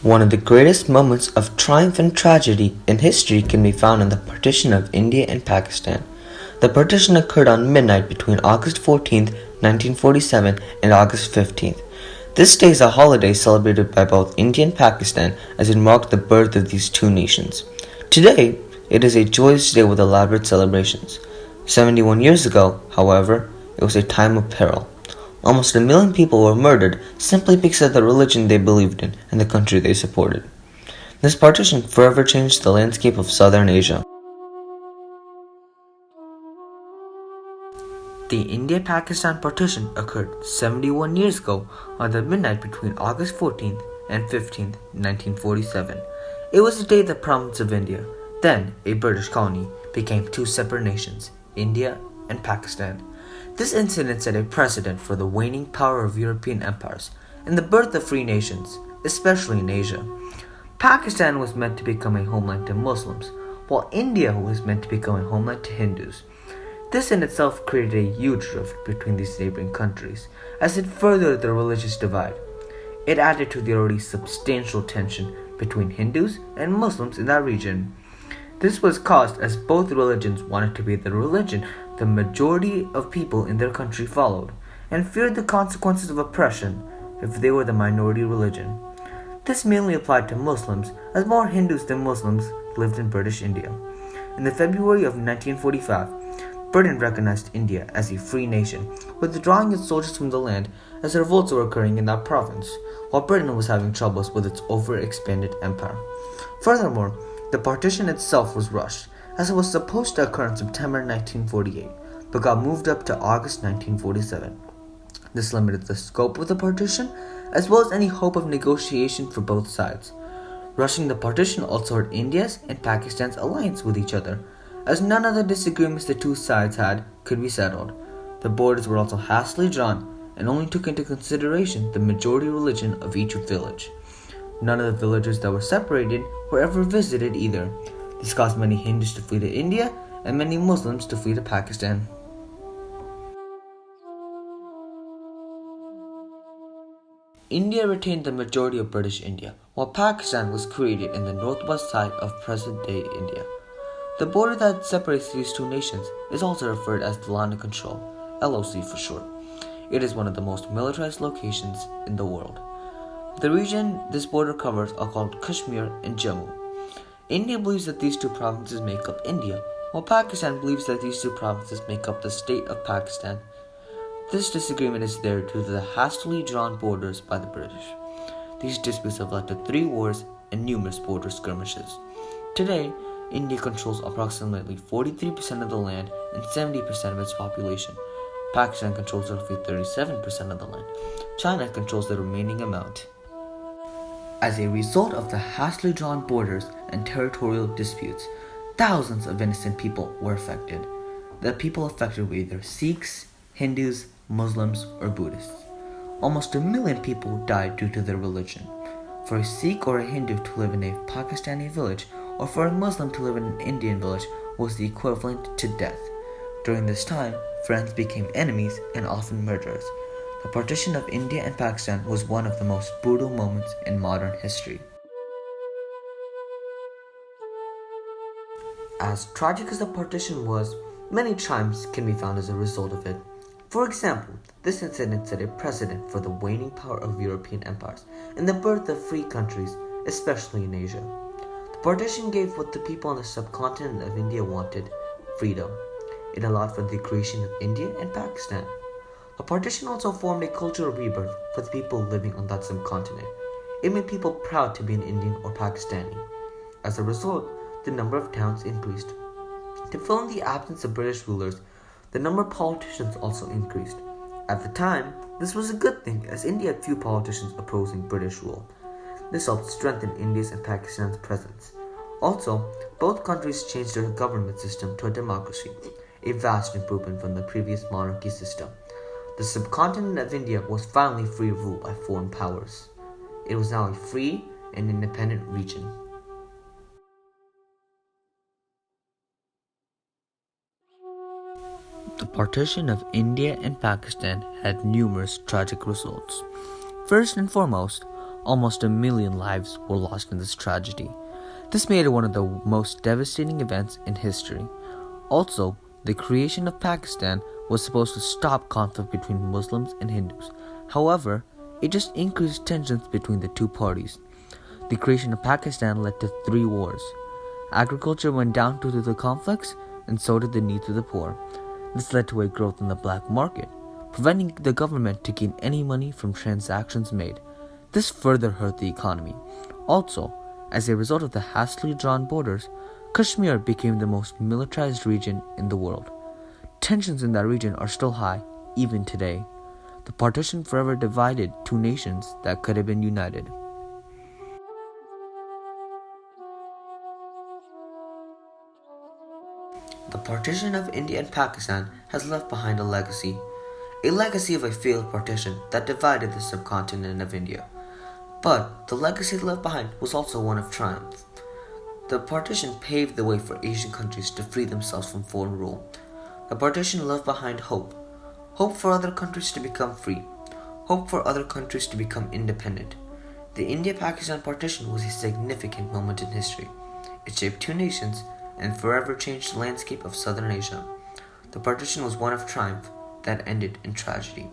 One of the greatest moments of triumph and tragedy in history can be found in the partition of India and Pakistan. The partition occurred on midnight between August 14th, 1947 and August 15th. This day is a holiday celebrated by both India and Pakistan as it marked the birth of these two nations. Today, it is a joyous day with elaborate celebrations. 71 years ago, however, it was a time of peril. Almost 1 million people were murdered simply because of the religion they believed in and the country they supported. This partition forever changed the landscape of Southern Asia. The India-Pakistan partition occurred 71 years ago on the midnight between August 14th and 15th, 1947. It was the day the province of India, then a British colony, became two separate nations, India and Pakistan. This incident set a precedent for the waning power of European empires and the birth of free nations, especially in Asia. Pakistan was meant to become a homeland to Muslims, while India was meant to become a homeland to Hindus. This in itself created a huge rift between these neighboring countries, as it furthered the religious divide. It added to the already substantial tension between Hindus and Muslims in that region. This was caused as both religions wanted to be the religion the majority of people in their country followed, and feared the consequences of oppression if they were the minority religion. This mainly applied to Muslims, as more Hindus than Muslims lived in British India. In the February of 1945, Britain recognized India as a free nation, withdrawing its soldiers from the land as revolts were occurring in that province, while Britain was having troubles with its overexpanded empire. Furthermore, the partition itself was rushed, as it was supposed to occur in September 1948, but got moved up to August 1947. This limited the scope of the partition, as well as any hope of negotiation for both sides. Rushing the partition also hurt India's and Pakistan's alliance with each other, as none of the disagreements the two sides had could be settled. The borders were also hastily drawn, and only took into consideration the majority religion of each village. None of the villages that were separated were ever visited either. This caused many Hindus to flee to India and many Muslims to flee to Pakistan. India retained the majority of British India, while Pakistan was created in the northwest side of present-day India. The border that separates these two nations is also referred as the Line of Control, LOC for short. It is one of the most militarized locations in the world. The region this border covers are called Kashmir and Jammu. India believes that these two provinces make up India, while Pakistan believes that these two provinces make up the state of Pakistan. This disagreement is there due to the hastily drawn borders by the British. These disputes have led to 3 wars and numerous border skirmishes. Today, India controls approximately 43% of the land and 70% of its population. Pakistan controls roughly 37% of the land. China controls the remaining amount. As a result of the hastily drawn borders and territorial disputes, thousands of innocent people were affected. The people affected were either Sikhs, Hindus, Muslims, or Buddhists. Almost 1 million people died due to their religion. For a Sikh or a Hindu to live in a Pakistani village, or for a Muslim to live in an Indian village, was the equivalent to death. During this time, friends became enemies and often murderers. The partition of India and Pakistan was one of the most brutal moments in modern history. As tragic as the partition was, many triumphs can be found as a result of it. For example, this incident set a precedent for the waning power of European empires and the birth of free countries, especially in Asia. The partition gave what the people on the subcontinent of India wanted: freedom. It allowed for the creation of India and Pakistan. The partition also formed a cultural rebirth for the people living on that subcontinent. It made people proud to be an Indian or Pakistani. As a result, the number of towns increased. To fill in the absence of British rulers, the number of politicians also increased. At the time, this was a good thing, as India had few politicians opposing British rule. This helped strengthen India's and Pakistan's presence. Also, both countries changed their government system to a democracy, a vast improvement from the previous monarchy system. The subcontinent of India was finally free of rule by foreign powers. It was now a free and independent region. The partition of India and Pakistan had numerous tragic results. First and foremost, Almost 1 million lives were lost in this tragedy. This made it one of the most devastating events in history. Also, the creation of Pakistan was supposed to stop conflict between Muslims and Hindus. However, it just increased tensions between the two parties. The creation of Pakistan led to 3 wars. Agriculture went down due to the conflicts, and so did the needs of the poor. This led to a growth in the black market, preventing the government to gain any money from transactions made. This further hurt the economy. Also, as a result of the hastily drawn borders, Kashmir became the most militarized region in the world. Tensions in that region are still high, even today. The partition forever divided 2 nations that could have been united. The partition of India and Pakistan has left behind a legacy of a failed partition that divided the subcontinent of India. But the legacy left behind was also one of triumph. The partition paved the way for Asian countries to free themselves from foreign rule. The partition left behind hope for other countries to become free, hope for other countries to become independent. The India-Pakistan partition was a significant moment in history. It shaped 2 nations and forever changed the landscape of Southern Asia. The partition was one of triumph that ended in tragedy.